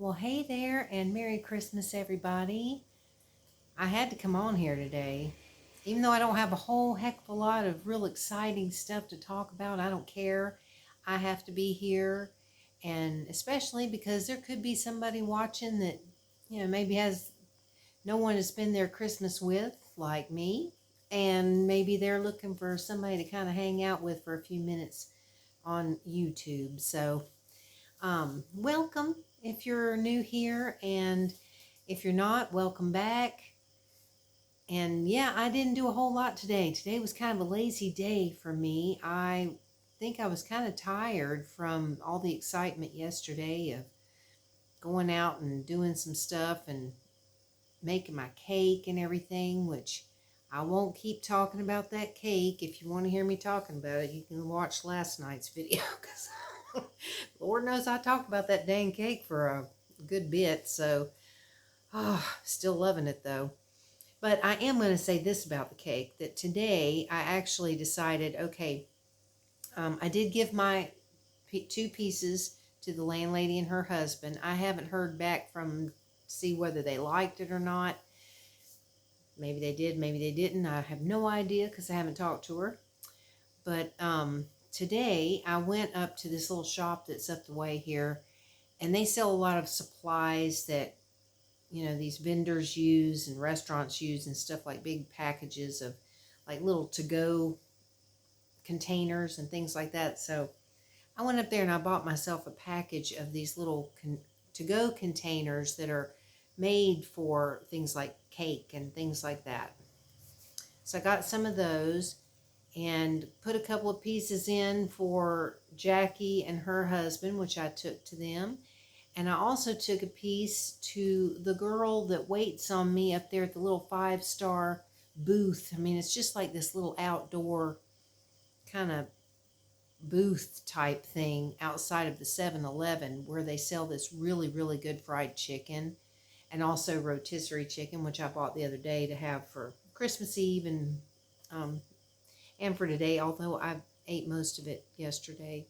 Well, hey there, and Merry Christmas, everybody. I had to come on here today. Even though I don't have a whole heck of a lot of real exciting stuff to talk about, I don't care. I have to be here, and especially because there could be somebody watching that, maybe has no one to spend their Christmas with, like me, and maybe they're looking for somebody to kind of hang out with for a few minutes on YouTube. So, welcome if you're new here, and if you're not, welcome back. And yeah, I didn't do a whole lot today. Today was kind of a lazy day for me. I think I was kind of tired from all the excitement yesterday of going out and doing some stuff and making my cake and everything, which I won't keep talking about that cake. If you want to hear me talking about it, you can watch last night's video because Lord knows I talked about that dang cake for a good bit. So, still loving it though. But I am going to say this about the cake, that today I actually decided, okay, I did give my two pieces to the landlady and her husband. I haven't heard back from them to see whether they liked it or not. Maybe they did, maybe they didn't. I have no idea because I haven't talked to her. But today I went up to this little shop that's up the way here, and they sell a lot of supplies that these vendors use and restaurants use and stuff, like big packages of like little to-go containers and things like that. So I went up there and I bought myself a package of these little to-go containers that are made for things like cake and things like that. So I got some of those and put a couple of pieces in for Jackie and her husband, which I took to them. And I also took a piece to the girl that waits on me up there at the little 5-star booth. I mean, it's just like this little outdoor kind of booth type thing outside of the 7-Eleven, where they sell this really, really good fried chicken and also rotisserie chicken, which I bought the other day to have for Christmas Eve um, and for today, although I ate most of it yesterday.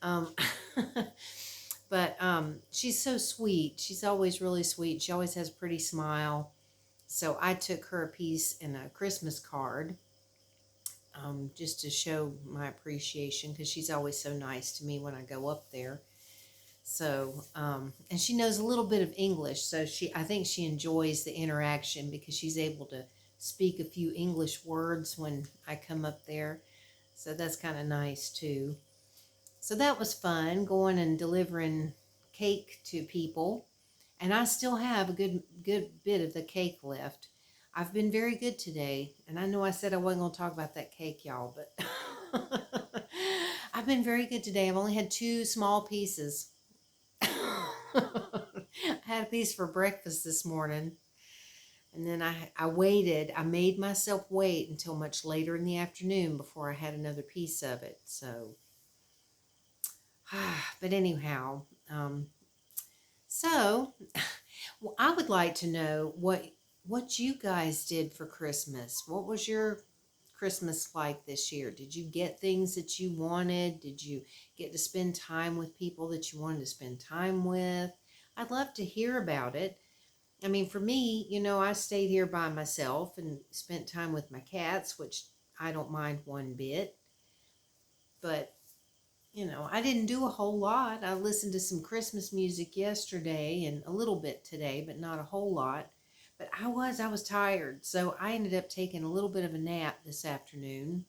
Um, But she's so sweet. She's always really sweet. She always has a pretty smile. So I took her a piece in a Christmas card, just to show my appreciation, because she's always so nice to me when I go up there. So, and she knows a little bit of English, so I think she enjoys the interaction because she's able to speak a few English words when I come up there. So that's kind of nice too. So that was fun, going and delivering cake to people. And I still have a good bit of the cake left. I've been very good today. And I know I said I wasn't going to talk about that cake, y'all, but I've been very good today. I've only had 2 small pieces. I had a piece for breakfast this morning. And then I waited. I made myself wait until much later in the afternoon before I had another piece of it. So but anyhow, so well, I would like to know what you guys did for Christmas. What was your Christmas like this year? Did you get things that you wanted? Did you get to spend time with people that you wanted to spend time with? I'd love to hear about it. I mean, for me, I stayed here by myself and spent time with my cats, which I don't mind one bit. But I didn't do a whole lot. I listened to some Christmas music yesterday and a little bit today, but not a whole lot. But I was tired, so I ended up taking a little bit of a nap this afternoon,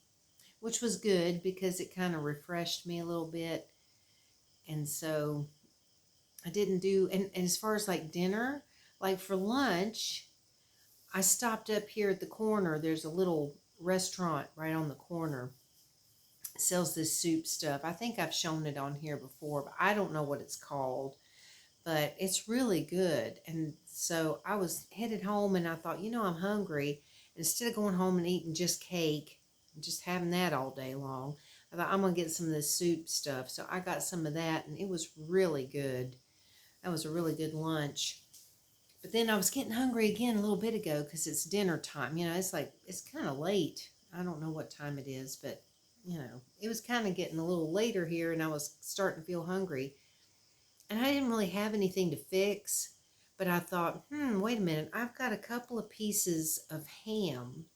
which was good because it kind of refreshed me a little bit. And so I didn't do, and as far as like dinner, like for lunch, I stopped up here at the corner. There's a little restaurant right on the corner, sells this soup stuff. I think I've shown it on here before, but I don't know what it's called. But it's really good. And so I was headed home and I thought, I'm hungry. Instead of going home and eating just cake, and just having that all day long, I thought I'm going to get some of this soup stuff. So I got some of that and it was really good. That was a really good lunch. But then I was getting hungry again a little bit ago because it's dinner time. It's kind of late. I don't know what time it is, but it was kind of getting a little later here and I was starting to feel hungry. And I didn't really have anything to fix, but I thought, wait a minute, I've got a couple of pieces of ham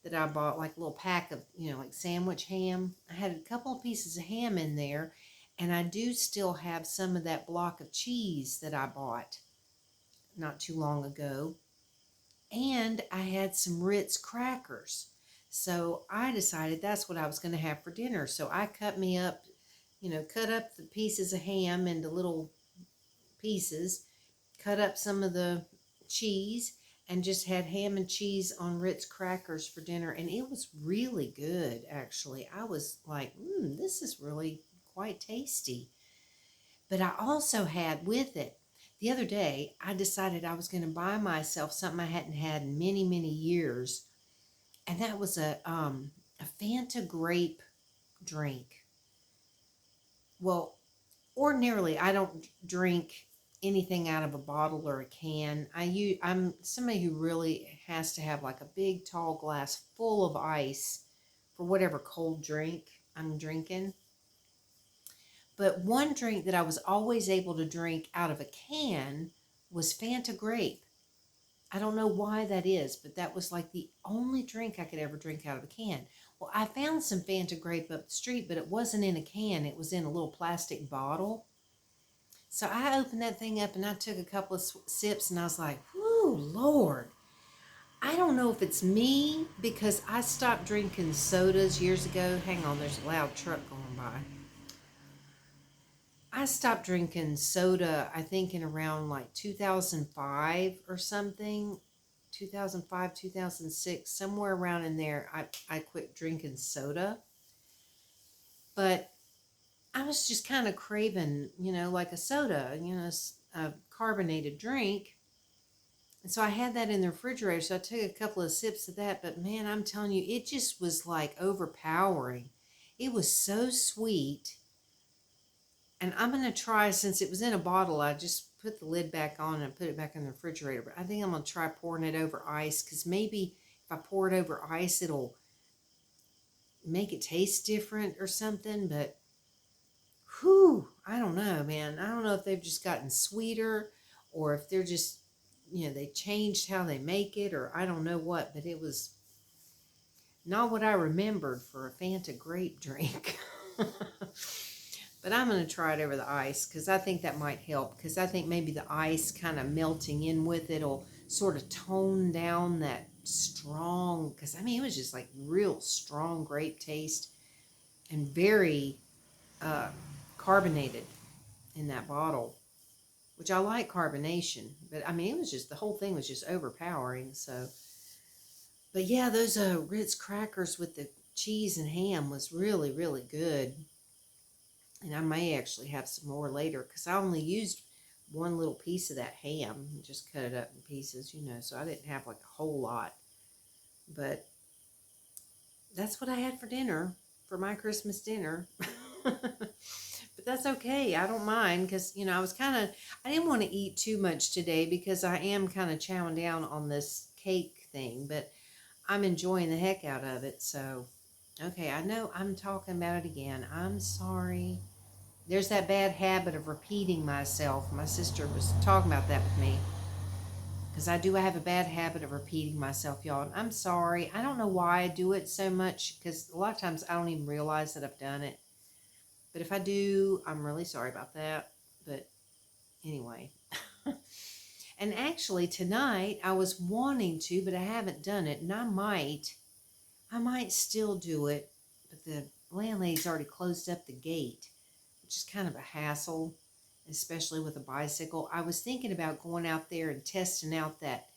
that I bought, like a little pack of, like sandwich ham. I had a couple of pieces of ham in there, and I do still have some of that block of cheese that I bought not too long ago. And I had some Ritz crackers. So I decided that's what I was going to have for dinner. So I cut up the pieces of ham into little pieces, cut up some of the cheese, and just had ham and cheese on Ritz crackers for dinner. And it was really good, actually. I was like, this is really quite tasty. But I also had with it, the other day, I decided I was going to buy myself something I hadn't had in many, many years. And that was a Fanta grape drink. Well, ordinarily, I don't drink anything out of a bottle or a can. I'm somebody who really has to have like a big tall glass full of ice for whatever cold drink I'm drinking. But one drink that I was always able to drink out of a can was Fanta grape. I don't know why that is, but that was like the only drink I could ever drink out of a can. Well, I found some Fanta grape up the street, but it wasn't in a can. It was in a little plastic bottle. So I opened that thing up and I took a couple of sips and I was like, whoo, Lord. I don't know if it's me because I stopped drinking sodas years ago. Hang on, there's a loud truck going by. I stopped drinking soda, I think in around like 2005 or something. 2005, 2006, somewhere around in there, I quit drinking soda. But I was just kind of craving, like a soda, a carbonated drink. And so I had that in the refrigerator. So I took a couple of sips of that. But man, I'm telling you, it just was like overpowering. It was so sweet. And I'm going to try, since it was in a bottle, I just put the lid back on and put it back in the refrigerator. But I think I'm going to try pouring it over ice, because maybe if I pour it over ice, it'll make it taste different or something. But, whew, I don't know, man. I don't know if they've just gotten sweeter or if they're just, they changed how they make it, or I don't know what. But it was not what I remembered for a Fanta grape drink. But I'm going to try it over the ice, because I think that might help. Because I think maybe the ice kind of melting in with it will sort of tone down that strong, because I mean, it was just like real strong grape taste and very carbonated in that bottle, which I like carbonation. But I mean, it was just, the whole thing was just overpowering. So, but yeah, those Ritz crackers with the cheese and ham was really, really good. And I may actually have some more later, because I only used one little piece of that ham and just cut it up in pieces, so I didn't have like a whole lot. But that's what I had for dinner, for my Christmas dinner. But that's okay. I don't mind, because, I didn't want to eat too much today, because I am kind of chowing down on this cake thing, but I'm enjoying the heck out of it. So, okay, I know I'm talking about it again. I'm sorry. There's that bad habit of repeating myself. My sister was talking about that with me, because I do have a bad habit of repeating myself, y'all. And I'm sorry. I don't know why I do it so much, because a lot of times I don't even realize that I've done it. But if I do, I'm really sorry about that. But anyway. And actually tonight I was wanting to, but I haven't done it. And I might still do it. But the landlady's already closed up the gate, which is kind of a hassle, especially with a bicycle. I was thinking about going out there and testing out that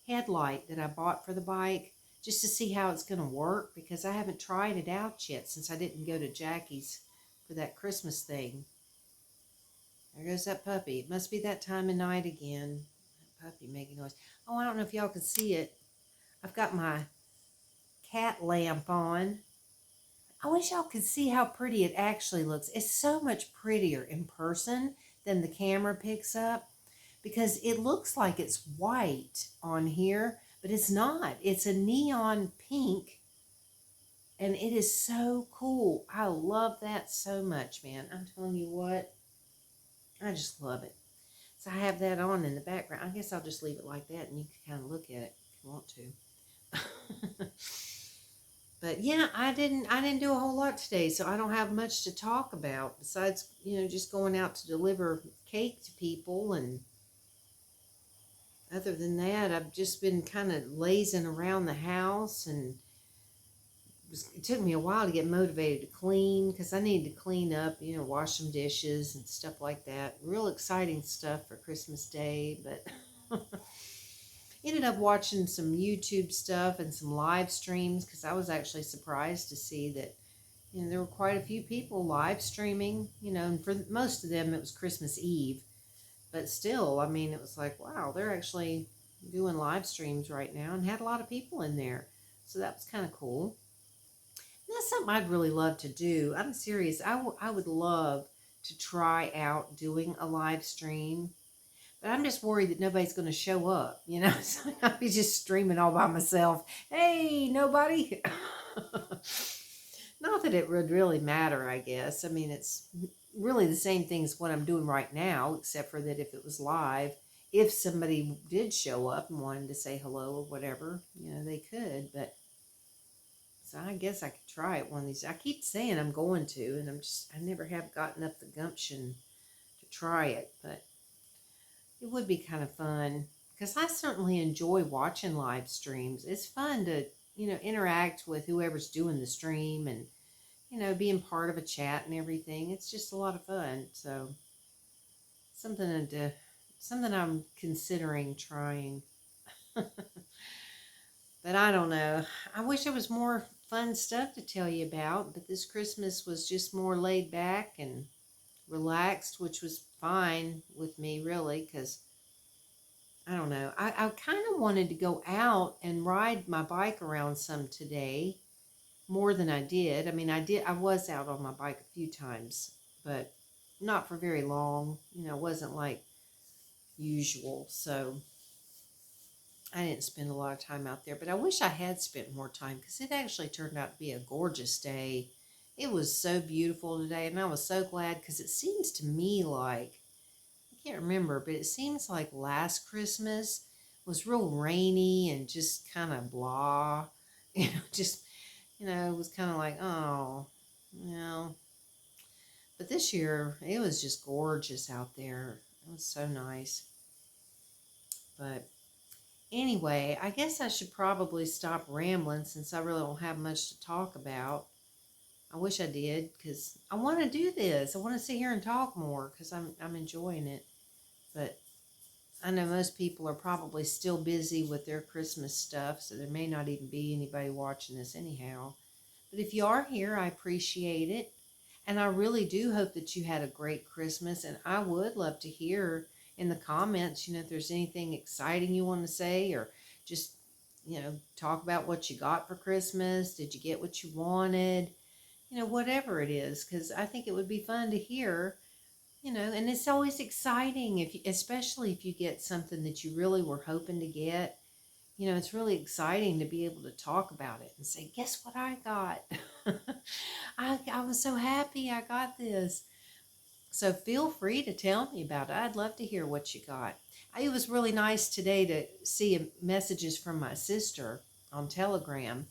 headlight that I bought for the bike, just to see how it's going to work, because I haven't tried it out yet since I didn't go to Jackie's for that Christmas thing. There goes that puppy. It must be that time of night again. That puppy making noise. Oh, I don't know if y'all can see it. I've got my cat lamp on. I wish y'all could see how pretty it actually looks. It's so much prettier in person than the camera picks up, because it looks like it's white on here, but it's not. It's a neon pink, and it is so cool. I love that so much, man. I'm telling you what. I just love it. So I have that on in the background. I guess I'll just leave it like that and you can kind of look at it if you want to. But yeah, I didn't do a whole lot today, so I don't have much to talk about besides, just going out to deliver cake to people. And other than that, I've just been kind of lazing around the house, and it took me a while to get motivated to clean because I needed to clean up, wash some dishes and stuff like that. Real exciting stuff for Christmas Day, but ended up watching some YouTube stuff and some live streams because I was actually surprised to see that, there were quite a few people live streaming, and for most of them it was Christmas Eve. But still, I mean, it was like, wow, they're actually doing live streams right now and had a lot of people in there. So that was kind of cool. And that's something I'd really love to do. I'm serious. I would love to try out doing a live stream. But I'm just worried that nobody's going to show up, So I'll be just streaming all by myself. Hey, nobody. Not that it would really matter, I guess. I mean, it's really the same thing as what I'm doing right now, except for that if it was live, if somebody did show up and wanted to say hello or whatever, they could. But so I guess I could try it one of these. I keep saying I'm going to, and I never have gotten up the gumption to try it. But it would be kind of fun because I certainly enjoy watching live streams. It's fun to, interact with whoever's doing the stream and, being part of a chat and everything. It's just a lot of fun. So something I'm considering trying. But I don't know. I wish there was more fun stuff to tell you about, but this Christmas was just more laid back and relaxed, which was fine with me, really, because I don't know. I kind of wanted to go out and ride my bike around some today more than I did. I mean, I was out on my bike a few times, but not for very long. It wasn't like usual. So I didn't spend a lot of time out there, but I wish I had spent more time because it actually turned out to be a gorgeous day. It was so beautiful today, and I was so glad because it seems to me like, I can't remember, but it seems like last Christmas was real rainy and just kind of blah. Just, it was kind of like, oh, But this year, it was just gorgeous out there. It was so nice. But anyway, I guess I should probably stop rambling since I really don't have much to talk about. I wish I did because I want to do this. I want to sit here and talk more because I'm enjoying it. But I know most people are probably still busy with their Christmas stuff, so there may not even be anybody watching this anyhow. But if you are here, I appreciate it. And I really do hope that you had a great Christmas. And I would love to hear in the comments, if there's anything exciting you want to say, or just, talk about what you got for Christmas. Did you get what you wanted? Whatever it is, because I think it would be fun to hear, and it's always exciting especially if you get something that you really were hoping to get. It's really exciting to be able to talk about it and say, guess what I got? I was so happy I got this. So feel free to tell me about it. I'd love to hear what you got. It was really nice today to see messages from my sister on Telegram.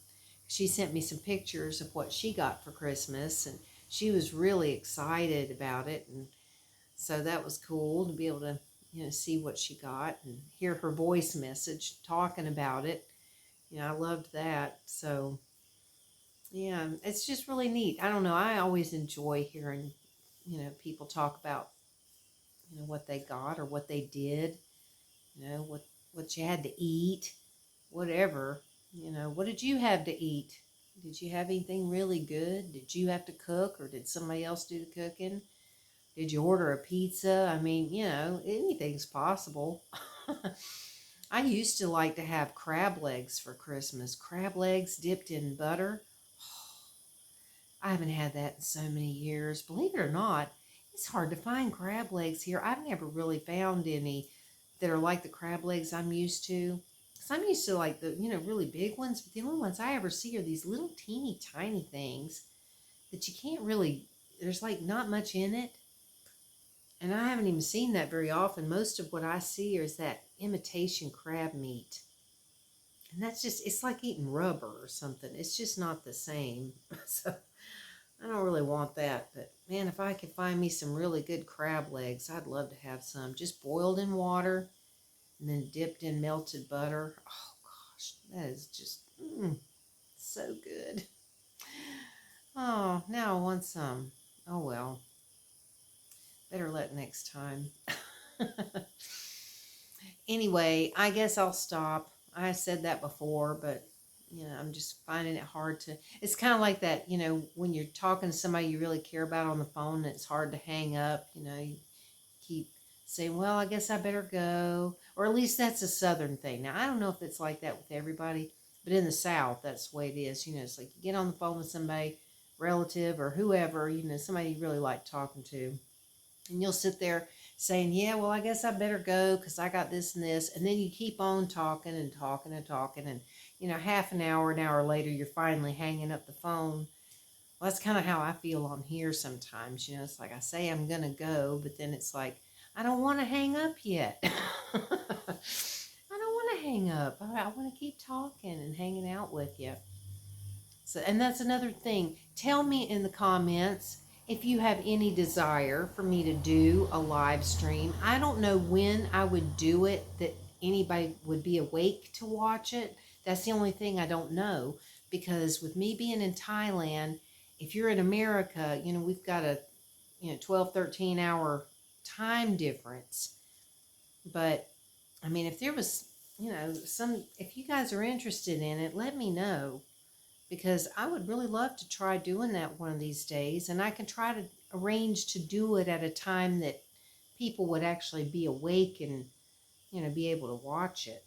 She sent me some pictures of what she got for Christmas, and she was really excited about it. And so that was cool to be able to, see what she got and hear her voice message talking about it. I loved that. So, yeah, it's just really neat. I don't know. I always enjoy hearing, people talk about, what they got or what they did, what you had to eat, whatever. What did you have to eat? Did you have anything really good? Did you have to cook, or did somebody else do the cooking? Did you order a pizza? I mean, anything's possible. I used to like to have crab legs for Christmas. Crab legs dipped in butter. I haven't had that in so many years. Believe it or not, it's hard to find crab legs here. I've never really found any that are like the crab legs I'm used to. Because I'm used to like the, really big ones. But the only ones I ever see are these little teeny tiny things that you can't really, there's like not much in it. And I haven't even seen that very often. Most of what I see is that imitation crab meat. And that's just, it's like eating rubber or something. It's just not the same. So I don't really want that. But man, if I could find me some really good crab legs, I'd love to have some. Just boiled in water and then dipped in melted butter. Oh gosh, that is just so good. Oh, now I want some. Oh well, better let next time. Anyway, I guess I'll stop. I said that before, but I'm just finding it hard to. It's kind of like that, when you're talking to somebody you really care about on the phone, and it's hard to hang up. You keep saying, "Well, I guess I better go," or at least that's a Southern thing. Now, I don't know if it's like that with everybody, but in the South, that's the way it is. It's like you get on the phone with somebody, relative or whoever, somebody you really like talking to, and you'll sit there saying, yeah, well, I guess I better go because I got this and this. And then you keep on talking and talking and talking. And, half an hour later, you're finally hanging up the phone. Well, that's kind of how I feel on here sometimes. It's like I say I'm going to go, but then it's like, I don't want to hang up yet. I don't want to hang up. I want to keep talking and hanging out with you. So, and that's another thing. Tell me in the comments if you have any desire for me to do a live stream. I don't know when I would do it that anybody would be awake to watch it. That's the only thing I don't know, because with me being in Thailand, if you're in America, we've got a 12, 13 hour time difference. But I mean, if there was, if you guys are interested in it, let me know, because I would really love to try doing that one of these days. And I can try to arrange to do it at a time that people would actually be awake and, be able to watch it.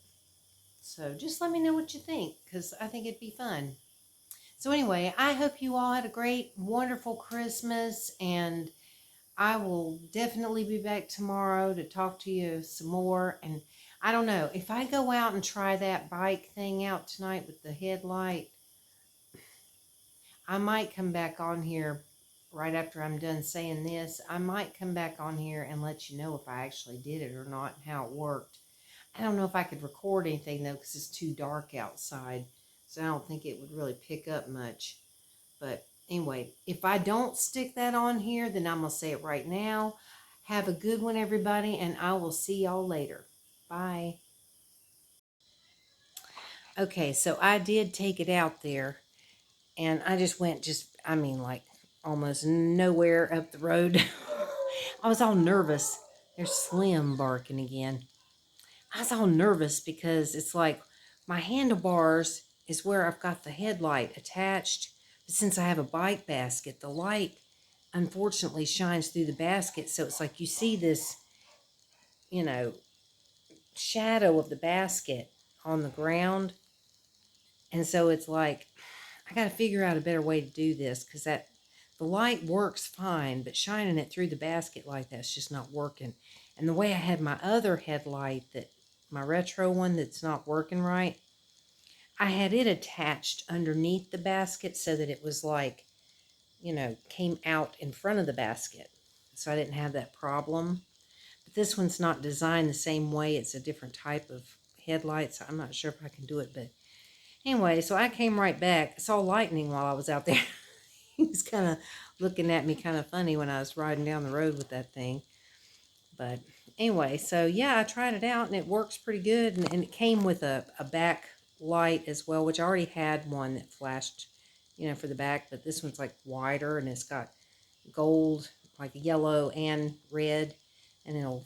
So just let me know what you think, because I think it'd be fun. So anyway, I hope you all had a great, wonderful Christmas, and I will definitely be back tomorrow to talk to you some more. And I don't know, if I go out and try that bike thing out tonight with the headlight, I might come back on here right after I'm done saying this. I might come back on here and let you know if I actually did it or not and how it worked. I don't know if I could record anything though, because it's too dark outside. So I don't think it would really pick up much. But anyway, if I don't stick that on here, then I'm going to say it right now. Have a good one, everybody, and I will see y'all later. Bye. Okay, so I did take it out there, and I just went like almost nowhere up the road. I was all nervous. There's Slim barking again. I was all nervous because it's like my handlebars is where I've got the headlight attached. But since I have a bike basket, the light unfortunately shines through the basket. So it's like you see this, you know, shadow of the basket on the ground. And so it's like, I got to figure out a better way to do this, because the light works fine, but shining it through the basket like that's just not working. And the way I had my other headlight, my retro one that's not working right, I had it attached underneath the basket so that it was like, came out in front of the basket. So I didn't have that problem. But this one's not designed the same way. It's a different type of headlight, so I'm not sure if I can do it. But anyway, so I came right back. I saw lightning while I was out there. He was kind of looking at me kind of funny when I was riding down the road with that thing. But anyway, so yeah, I tried it out and it works pretty good. And it came with a back light as well, which I already had one that flashed, for the back. But this one's like wider and it's got gold, like yellow and red. And it'll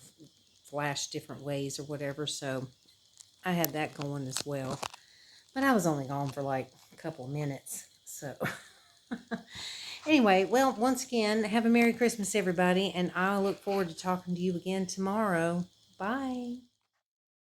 flash different ways or whatever. So I had that going as well. But I was only gone for like a couple of minutes. So anyway, well, once again, have a Merry Christmas, everybody. And I'll look forward to talking to you again tomorrow. Bye.